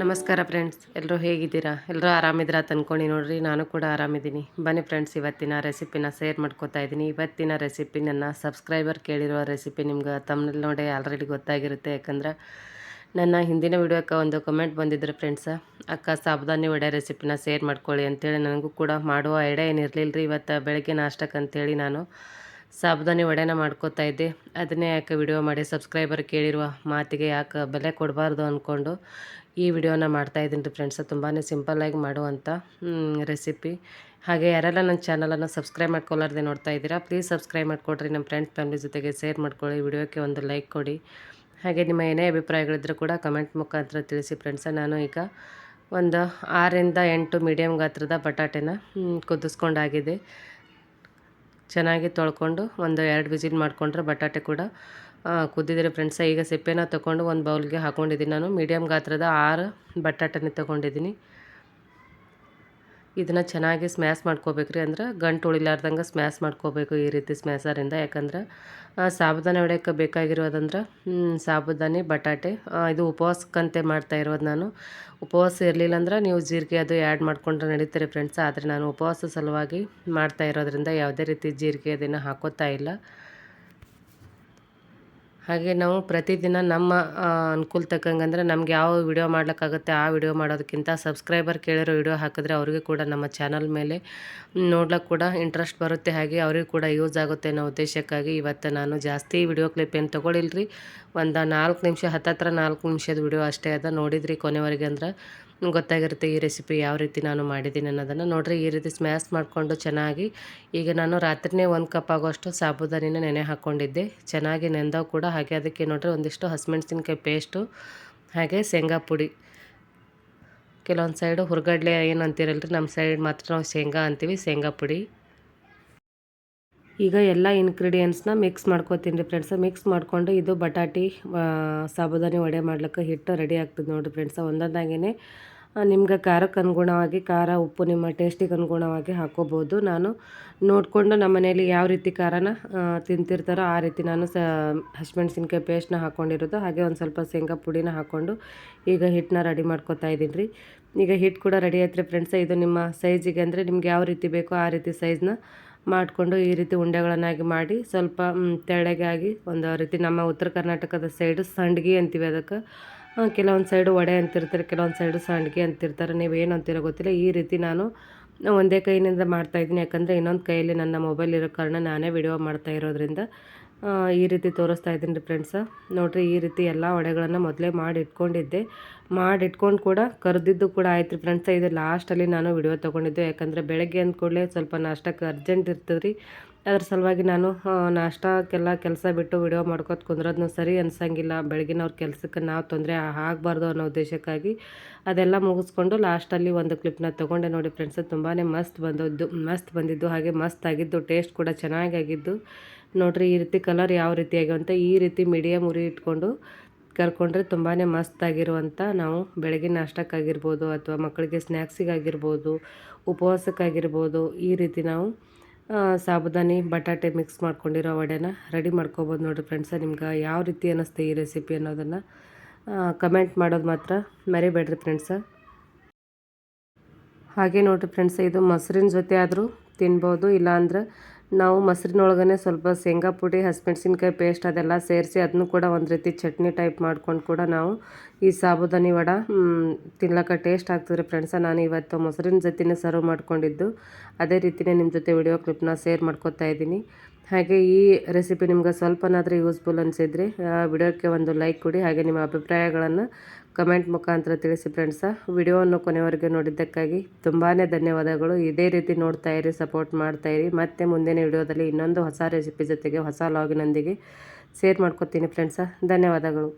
ನಮಸ್ಕಾರ ಫ್ರೆಂಡ್ಸ್, ಎಲ್ಲರೂ ಹೇಗಿದ್ದೀರಾ? ಎಲ್ಲರೂ ಆರಾಮಿದ್ದೀರಾ ಅಂತ ಅಂದ್ಕೊಂಡು ನೋಡ್ರಿ, ನಾನು ಕೂಡ ಆರಾಮಿದ್ದೀನಿ. ಬನ್ನಿ ಫ್ರೆಂಡ್ಸ್, ಇವತ್ತಿನ ರೆಸಿಪಿನ ಶೇರ್ ಮಾಡ್ಕೋತಾ ಇದ್ದೀನಿ. ಇವತ್ತಿನ ರೆಸಿಪಿ ನನ್ನ ಸಬ್ಸ್ಕ್ರೈಬರ್ ಕೇಳಿರೋ ರೆಸಿಪಿ. ನಿಮ್ಗೆ ತಮ್ಮಲ್ಲಿ ನೋಡಿ ಆಲ್ರೆಡಿ ಗೊತ್ತಾಗಿರುತ್ತೆ, ಯಾಕಂದ್ರೆ ನನ್ನ ಹಿಂದಿನ ವಿಡಿಯೋಕ್ಕೆ ಒಂದು ಕಮೆಂಟ್ ಬಂದಿದ್ರು ಫ್ರೆಂಡ್ಸ, ಅಕ್ಕ ಸಾಬುದಾನಿ ವಡೆ ರೆಸಿಪಿನ ಶೇರ್ ಮಾಡ್ಕೊಳ್ಳಿ ಅಂತೇಳಿ. ನನಗೂ ಕೂಡ ಮಾಡುವ ಐಡಿಯಾ ಏನಿರಲಿಲ್ಲ ರೀ. ಇವತ್ತು ಬೆಳಗ್ಗೆ ನಾಷ್ಟಕ್ಕೆ ಅಂತೇಳಿ ನಾನು ಸಾಬುದಾನಿ ವಡೆನ ಮಾಡ್ಕೋತಾ ಇದ್ದೆ. ಅದನ್ನೇ ಯಾಕೆ ವಿಡಿಯೋ ಮಾಡಿ ಸಬ್ಸ್ಕ್ರೈಬರ್ ಕೇಳಿರುವ ಮಾತಿಗೆ ಯಾಕೆ ಬೆಲೆ ಕೊಡಬಾರ್ದು ಅಂದ್ಕೊಂಡು ಈ ವಿಡಿಯೋನ ಮಾಡ್ತಾಯಿದ್ದೀನಿ ರೀ ಫ್ರೆಂಡ್ಸ. ತುಂಬಾ ಸಿಂಪಲ್ಲಾಗಿ ಮಾಡುವಂಥ ರೆಸಿಪಿ. ಹಾಗೆ ಯಾರೆಲ್ಲ ನನ್ನ ಚಾನಲನ್ನು ಸಬ್ಸ್ಕ್ರೈಬ್ ಮಾಡ್ಕೊಳ್ಳಾರ್ದೆ ನೋಡ್ತಾ ಇದ್ದೀರಾ, ಪ್ಲೀಸ್ ಸಬ್ಸ್ಕ್ರೈಬ್ ಮಾಡಿಕೊಡ್ರಿ. ನಮ್ಮ ಫ್ರೆಂಡ್ಸ್ ಫ್ಯಾಮಿಲಿ ಜೊತೆಗೆ ಶೇರ್ ಮಾಡ್ಕೊಳ್ಳಿ. ವಿಡಿಯೋಕ್ಕೆ ಒಂದು ಲೈಕ್ ಕೊಡಿ. ಹಾಗೆ ನಿಮ್ಮ ಏನೇ ಅಭಿಪ್ರಾಯಗಳಿದ್ರೂ ಕೂಡ ಕಮೆಂಟ್ ಮುಖಾಂತರ ತಿಳಿಸಿ ಫ್ರೆಂಡ್ಸ. ನಾನು ಈಗ ಒಂದು 6ರಿಂದ 8 ಮೀಡಿಯಮ್ ಗಾತ್ರದ ಬಟಾಟೆನ ಕುದಿಸ್ಕೊಂಡಾಗಿದೆ. ಚೆನ್ನಾಗಿ ತೊಳ್ಕೊಂಡು ಒಂದು 2 ವಿಸಿಲ್ ಮಾಡಿಕೊಂಡ್ರೆ ಬಟಾಟೆ ಕೂಡ ಕುದ್ದಿದ್ರೆ ಫ್ರೆಂಡ್ಸ. ಈಗ ಸಿಪ್ಪೆನ ತೊಗೊಂಡು ಒಂದು ಬೌಲ್ಗೆ ಹಾಕ್ಕೊಂಡಿದ್ದೀನಿ. ನಾನು ಮೀಡಿಯಮ್ ಗಾತ್ರದ 6 ಬಟಾಟೆನ ತೊಗೊಂಡಿದ್ದೀನಿ. ಇದನ್ನು ಚೆನ್ನಾಗಿ ಸ್ಮ್ಯಾಶ್ ಮಾಡ್ಕೋಬೇಕು ರೀ, ಅಂದ್ರೆ ಗಂಟು ಉಳಿಲಾರ್ದಂಗೆ ಸ್ಮ್ಯಾಶ್ ಮಾಡ್ಕೋಬೇಕು ಈ ರೀತಿ ಸ್ಮ್ಯಾಶರಿಂದ. ಯಾಕಂದ್ರೆ ಸಾಬುದಾನಿ ಹೊಡ್ಯಕ್ಕೆ ಬೇಕಾಗಿರೋದಂದ್ರೆ ಸಾಬುದಾನಿ ಬಟಾಟೆ. ಇದು ಉಪವಾಸಕ್ಕಂತೆ ಮಾಡ್ತಾ ಇರೋದು ನಾನು. ಉಪವಾಸ ಇರಲಿಲ್ಲ ಅಂದ್ರೆ ನೀವು ಜೀರಿಗೆ ಅದು ಆ್ಯಡ್ ಮಾಡ್ಕೊಂಡ್ರೆ ನಡೀತಾರೆ ಫ್ರೆಂಡ್ಸ್. ಆದರೆ ನಾನು ಉಪವಾಸ ಸಲುವಾಗಿ ಮಾಡ್ತಾ ಇರೋದ್ರಿಂದ ಯಾವುದೇ ರೀತಿ ಜೀರಿಗೆ ಅದನ್ನು ಹಾಕೋತಾ ಇಲ್ಲ. ಹಾಗೆ ನಾವು ಪ್ರತಿದಿನ ನಮ್ಮ ಅನುಕೂಲ ತಕ್ಕಂಗೆ, ಅಂದರೆ ನಮ್ಗೆ ಯಾವ ವಿಡಿಯೋ ಮಾಡ್ಲಿಕ್ಕಾಗುತ್ತೆ ಆ ವಿಡಿಯೋ ಮಾಡೋದಕ್ಕಿಂತ ಸಬ್ಸ್ಕ್ರೈಬರ್ ಕೇಳಿರೋ ವಿಡಿಯೋ ಹಾಕಿದ್ರೆ ಅವ್ರಿಗೆ ಕೂಡ ನಮ್ಮ ಚಾನಲ್ ಮೇಲೆ ನೋಡ್ಲಿಕ್ಕೆ ಕೂಡ ಇಂಟ್ರೆಸ್ಟ್ ಬರುತ್ತೆ. ಹಾಗೆ ಅವ್ರಿಗೆ ಕೂಡ ಯೂಸ್ ಆಗುತ್ತೆ ಅನ್ನೋ ಉದ್ದೇಶಕ್ಕಾಗಿ ಇವತ್ತು ನಾನು ಜಾಸ್ತಿ ವಿಡಿಯೋ ಕ್ಲಿಪ್ ಏನು ತೊಗೊಳಿಲ್ರಿ. ಒಂದು 4 ನಿಮಿಷ, ಹತ್ತತ್ರ 4 ನಿಮಿಷದ ವಿಡಿಯೋ ಅಷ್ಟೇ ಅದ. ನೋಡಿದ್ರಿ ಕೊನೆವರೆಗೆ ಅಂದ್ರೆ ಗೊತ್ತಾಗಿರುತ್ತೆ ಈ ರೆಸಿಪಿ ಯಾವ ರೀತಿ ನಾನು ಮಾಡಿದ್ದೀನಿ ಅನ್ನೋದನ್ನು. ನೋಡಿರಿ, ಈ ರೀತಿ ಸ್ಮ್ಯಾಶ್ ಮಾಡಿಕೊಂಡು ಚೆನ್ನಾಗಿ, ಈಗ ನಾನು ರಾತ್ರಿನೇ 1 ಕಪ್ ಆಗೋಷ್ಟು ಸಾಬುದಾನಿನ ನೆನೆ ಹಾಕ್ಕೊಂಡಿದ್ದೆ. ಚೆನ್ನಾಗಿ ನೆಂದವು ಕೂಡ. ಹಾಗೆ ಅದಕ್ಕೆ ನೋಡಿರಿ ಒಂದಿಷ್ಟು ಹಸಿಮೆಣ್ಸಿನ್ಕಾಯಿ ಪೇಸ್ಟು, ಹಾಗೆ ಶೇಂಗಾ ಪುಡಿ. ಕೆಲವೊಂದು ಸೈಡು ಹುರ್ಗಡ್ಲೆ ಏನು ಅಂತೀರಲ್ರಿ, ನಮ್ಮ ಸೈಡ್ ಮಾತ್ರ ನಾವು ಶೇಂಗಾ ಅಂತೀವಿ, ಶೇಂಗಾ ಪುಡಿ. ಈಗ ಎಲ್ಲ ಇಂಗ್ರೀಡಿಯೆಂಟ್ಸ್ನ ಮಿಕ್ಸ್ ಮಾಡ್ಕೋತೀನಿ ರೀ ಫ್ರೆಂಡ್ಸ. ಮಿಕ್ಸ್ ಮಾಡಿಕೊಂಡು ಇದು ಬಟಾಟಿ ಸಾಬುದಾನಿ ವಡೆ ಮಾಡ್ಲಿಕ್ಕೆ ಹಿಟ್ಟು ರೆಡಿ ಆಗ್ತದೆ ನೋಡಿರಿ ಫ್ರೆಂಡ್ಸ. ಒಂದೊಂದಾಗೇ ನಿಮ್ಗೆ ಖಾರಕ್ಕೆ ಅನುಗುಣವಾಗಿ ಖಾರ, ಉಪ್ಪು ನಿಮ್ಮ ಟೇಸ್ಟಿಗೆ ಅನುಗುಣವಾಗಿ ಹಾಕ್ಕೋಬೋದು. ನಾನು ನೋಡಿಕೊಂಡು ನಮ್ಮ ಮನೇಲಿ ಯಾವ ರೀತಿ ಖಾರನ ತಿಂತಿರ್ತಾರೋ ಆ ರೀತಿ ನಾನು ಹಸಿಮೆಣ್ಸಿನ್ಕಾಯಿ ಪೇಸ್ಟ್ನ ಹಾಕ್ಕೊಂಡಿರೋದು. ಹಾಗೆ ಒಂದು ಸ್ವಲ್ಪ ಶೇಂಗಾ ಪುಡಿನ ಹಾಕ್ಕೊಂಡು ಈಗ ಹಿಟ್ಟನ್ನ ರೆಡಿ ಮಾಡ್ಕೊತಾ ಇದ್ದೀನಿ ರೀ. ಈಗ ಹಿಟ್ಟು ಕೂಡ ರೆಡಿ ಆಯ್ತು ರೀ ಫ್ರೆಂಡ್ಸ. ಇದು ನಿಮ್ಮ ಸೈಜಿಗೆ, ಅಂದರೆ ನಿಮ್ಗೆ ಯಾವ ರೀತಿ ಬೇಕೋ ಆ ರೀತಿ ಸೈಜ್ನ ಮಾಡಿಕೊಂಡು ಈ ರೀತಿ ಉಂಡೆಗಳನ್ನಾಗಿ ಮಾಡಿ ಸ್ವಲ್ಪ ತೆಳ್ಳಗೆ ಆಗಿ, ಒಂದು ರೀತಿ ನಮ್ಮ ಉತ್ತರ ಕರ್ನಾಟಕದ ಸೈಡು ಸಂಡ್ಗಿ ಅಂತೀವಿ ಅದಕ್ಕೆ. ಕೆಲವೊಂದು ಸೈಡು ವಡೆ ಅಂತಿರ್ತಾರೆ, ಕೆಲವೊಂದು ಸೈಡು ಸಂಡ್ಗಿ ಅಂತಿರ್ತಾರೆ. ನೀವು ಏನು ಅಂತೀರೋ ಗೊತ್ತಿಲ್ಲ. ಈ ರೀತಿ ನಾನು ಒಂದೇ ಕೈಯಿಂದ ಮಾಡ್ತಾಯಿದ್ದೀನಿ, ಯಾಕಂದರೆ ಇನ್ನೊಂದು ಕೈಯಲ್ಲಿ ನನ್ನ ಮೊಬೈಲ್ ಇರೋ ಕಾರಣ ನಾನೇ ವಿಡಿಯೋ ಮಾಡ್ತಾ ಇರೋದ್ರಿಂದ ಈ ರೀತಿ ತೋರಿಸ್ತಾ ಇದ್ದೀನಿ ರೀ ಫ್ರೆಂಡ್ಸ. ನೋಡಿರಿ, ಈ ರೀತಿ ಎಲ್ಲ ವಡೆಗಳನ್ನು ಮೊದಲೇ ಮಾಡಿ ಇಟ್ಕೊಂಡು ಕೂಡ ಕರೆದಿದ್ದು ಕೂಡ ಆಯ್ತು ರೀ ಫ್ರೆಂಡ್ಸ. ಇದು ಲಾಸ್ಟಲ್ಲಿ ನಾನು ವಿಡಿಯೋ ತೊಗೊಂಡಿದ್ದೆ, ಯಾಕಂದರೆ ಬೆಳಗ್ಗೆ ಅಂದ ಕೂಡಲೇ ಸ್ವಲ್ಪ ನಾಷ್ಟಕ್ಕೆ ಅರ್ಜೆಂಟ್ ಇರ್ತದೆ ರೀ. ಅದ್ರ ಸಲುವಾಗಿ ನಾನು ನಾಷ್ಟಕ್ಕೆಲ್ಲ ಕೆಲಸ ಬಿಟ್ಟು ವಿಡಿಯೋ ಮಾಡ್ಕೊತ ಕುಂದ್ರೋದನ್ನು ಸರಿ ಅನ್ಸಂಗಿಲ್ಲ. ಬೆಳಗಿನವ್ರ ಕೆಲಸಕ್ಕೆ ನಾವು ತೊಂದರೆ ಆಗಬಾರ್ದು ಅನ್ನೋ ಉದ್ದೇಶಕ್ಕಾಗಿ ಅದೆಲ್ಲ ಮುಗಿಸ್ಕೊಂಡು ಲಾಸ್ಟಲ್ಲಿ ಒಂದು ಕ್ಲಿಪ್ನ ತೊಗೊಂಡೆ ನೋಡಿ ಫ್ರೆಂಡ್ಸ್. ತುಂಬಾ ಮಸ್ತ್ ಬಂದಿದ್ದು, ಹಾಗೆ ಮಸ್ತ್ ಆಗಿದ್ದು, ಟೇಸ್ಟ್ ಕೂಡ ಚೆನ್ನಾಗಿದ್ದು. ನೋಡಿರಿ, ಈ ರೀತಿ ಕಲರ್ ಯಾವ ರೀತಿ ಆಗಿವಂತ ಈ ರೀತಿ ಮೀಡಿಯಮ್ ಉರಿ ಇಟ್ಕೊಂಡು ಕರ್ಕೊಂಡ್ರೆ ತುಂಬಾ ಮಸ್ತಾಗಿರುವಂಥ, ನಾವು ಬೆಳಗಿನ ನಾಷ್ಟಕ್ಕಾಗಿರ್ಬೋದು ಅಥವಾ ಮಕ್ಕಳಿಗೆ ಸ್ನ್ಯಾಕ್ಸಿಗಾಗಿರ್ಬೋದು, ಉಪವಾಸಕ್ಕಾಗಿರ್ಬೋದು, ಈ ರೀತಿ ನಾವು ಸಾಬುದಾನಿ ಬಟಾಟೆ ಮಿಕ್ಸ್ ಮಾಡ್ಕೊಂಡಿರೋ ವಡೆನ ರೆಡಿ ಮಾಡ್ಕೊಬೋದು ನೋಡಿರಿ ಫ್ರೆಂಡ್ಸ. ನಿಮ್ಗೆ ಯಾವ ರೀತಿ ಅನ್ನಿಸ್ತೆ ಈ ರೆಸಿಪಿ ಅನ್ನೋದನ್ನು ಕಮೆಂಟ್ ಮಾಡೋದು ಮಾತ್ರ ಮರಿಬೇಡ್ರಿ ಫ್ರೆಂಡ್ಸ. ಹಾಗೆ ನೋಡಿರಿ ಫ್ರೆಂಡ್ಸ, ಇದು ಮೊಸರಿನ ಜೊತೆ ಆದರೂ ತಿನ್ಬೋದು. ಇಲ್ಲಾಂದ್ರೆ ನಾವು ಮೊಸರಿನೊಳಗನೆ ಸ್ವಲ್ಪ ಶೇಂಗಾ ಪುಡಿ, ಹಸಿಮೆಣ್ಸಿನ್ಕಾಯಿ ಪೇಸ್ಟ್ ಅದೆಲ್ಲ ಸೇರಿಸಿ ಅದನ್ನು ಕೂಡ ಒಂದು ರೀತಿ ಚಟ್ನಿ ಟೈಪ್ ಮಾಡ್ಕೊಂಡು ಕೂಡ ನಾವು ಈ ಸಾಬುದಾನಿ ವಡೆ ತಿನ್ಲಿಕ್ಕೆ ಟೇಸ್ಟ್ ಆಗ್ತದೆ ಫ್ರೆಂಡ್ಸ. ನಾನು ಇವತ್ತು ಮೊಸರಿನ ಜೊತೆನೇ ಸರ್ವ್ ಮಾಡ್ಕೊಂಡಿದ್ದು, ಅದೇ ರೀತಿಯೇ ನಿಮ್ಮ ಜೊತೆ ವಿಡಿಯೋ ಕ್ಲಿಪ್ನ ಶೇರ್ ಮಾಡ್ಕೊತಾ ಇದ್ದೀನಿ. ಹಾಗೆ ಈ ರೆಸಿಪಿ ನಿಮ್ಗೆ ಸ್ವಲ್ಪನಾದರೂ ಯೂಸ್ಫುಲ್ ಅನಿಸಿದರೆ ವಿಡಿಯೋಕ್ಕೆ ಒಂದು ಲೈಕ್ ಕೊಡಿ. ಹಾಗೆ ನಿಮ್ಮ ಅಭಿಪ್ರಾಯಗಳನ್ನು ಕಮೆಂಟ್ ಮುಖಾಂತರ ತಿಳಿಸಿ ಫ್ರೆಂಡ್ಸ. ವಿಡಿಯೋವನ್ನು ಕೊನೆವರೆಗೆ ನೋಡಿದ್ದಕ್ಕಾಗಿ ತುಂಬಾ ಧನ್ಯವಾದಗಳು. ಇದೇ ರೀತಿ ನೋಡ್ತಾ ಇರಿ, ಸಪೋರ್ಟ್ ಮಾಡ್ತಾಯಿರಿ. ಮತ್ತೆ ಮುಂದಿನ ವಿಡಿಯೋದಲ್ಲಿ ಇನ್ನೊಂದು ಹೊಸ ರೆಸಿಪಿ ಜೊತೆಗೆ ಹೊಸ ಲಾಗಿನೊಂದಿಗೆ ಶೇರ್ ಮಾಡ್ಕೊತೀನಿ ಫ್ರೆಂಡ್ಸ. ಧನ್ಯವಾದಗಳು.